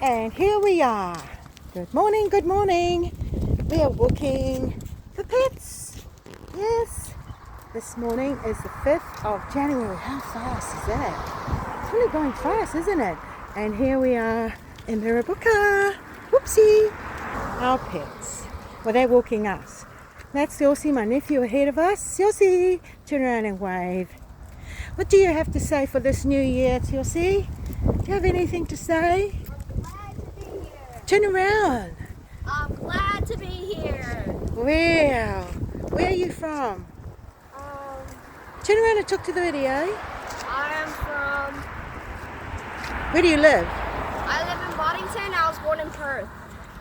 And here we are. Good morning, good morning. We are walking the pets. Yes. This morning is the 5th of January. How fast is that? It's really going fast, isn't it? And here we are in Mirrabooka. Whoopsie. Our pets. Well, they're walking us. That's Siosi, my nephew, ahead of us. Siosi, turn around and wave. What do you have to say for this new year, Siosi? Do you have anything to say? I'm glad to be here. Turn around. I'm glad to be here. Wow. Where are you from? Turn around and talk to the video. I am from... Where do you live? I live in Boddington. I was born in Perth.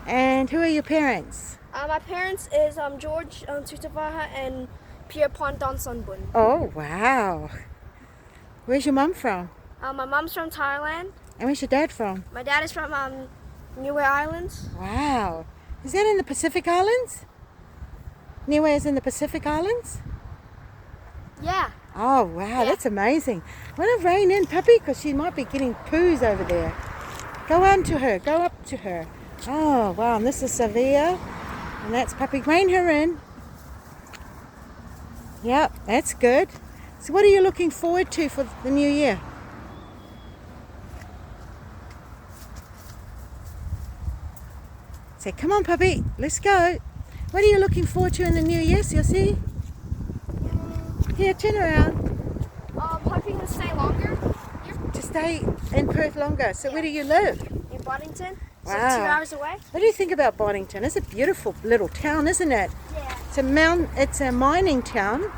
And who are your parents? My parents is George Tutavaha and Pierpont Sonbun. Oh, wow. Where's your mum from? My mom's from Thailand. And where's your dad from? My dad is from Niue Islands. Wow. Is that in the Pacific Islands? Niue is in the Pacific Islands? Yeah. Oh, wow, that's amazing. I want to rein in Puppy because she might be getting poos over there. Go on to her. Go up to her. Oh, wow. And this is Sevilla. And that's Puppy. Rein her in. Yep, that's good. So what are you looking forward to for the new year? Say, come on, Puppy. Let's go. What are you looking forward to in the new year, Siosi? Here, turn around. Hoping to stay longer here. To stay in Perth longer. So where do you live? In Boddington. Wow. So 2 hours away. What do you think about Boddington? It's a beautiful little town, isn't it? Yeah. It's a mining town. It's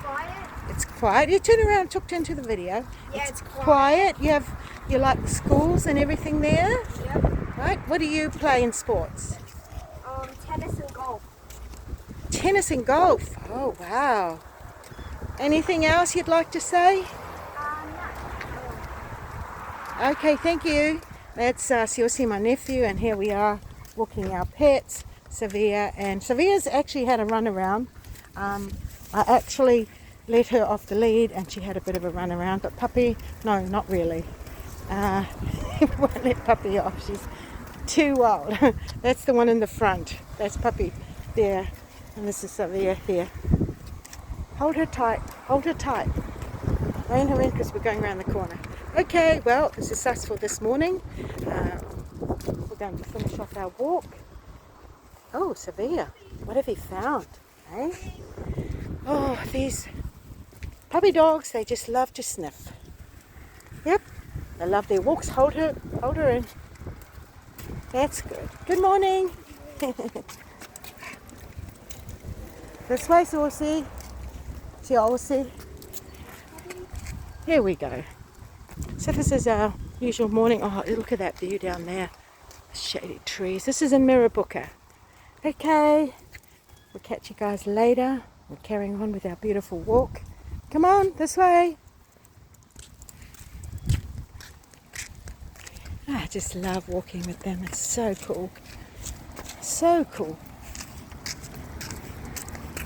quiet. It's quiet. You turn around and talk into the video. Yeah, it's quiet. You like the schools and everything there, Yep. right? What do you play in sports? Tennis and golf. Tennis and golf. Oh, wow. Anything else you'd like to say? No. Okay, thank you. That's Siosi, my nephew, and here we are walking our pets, Sevilla. And Sevilla's actually had a run around. I actually let her off the lead and she had a bit of a run around, but Puppy, no, not really. Won't let Puppy off. She's too wild. That's the one in the front. That's Puppy there. And this is Sevilla here. Hold her tight. Hold her tight. Rein her in because we're going around the corner. Okay, well, this is us for this morning. We're going to finish off our walk. Oh, Sevilla. What have you found? Eh? Oh, these puppy dogs, they just love to sniff. Yep, they love their walks. Hold her in. That's good. Good morning. This way, Siosi. Siosi. Here we go. So this is our usual morning. Oh, look at that view down there. Shady trees. This is in Mirrabooka. Okay. We'll catch you guys later. We're carrying on with our beautiful walk. Come on, this way. I just love walking with them. It's so cool. So cool.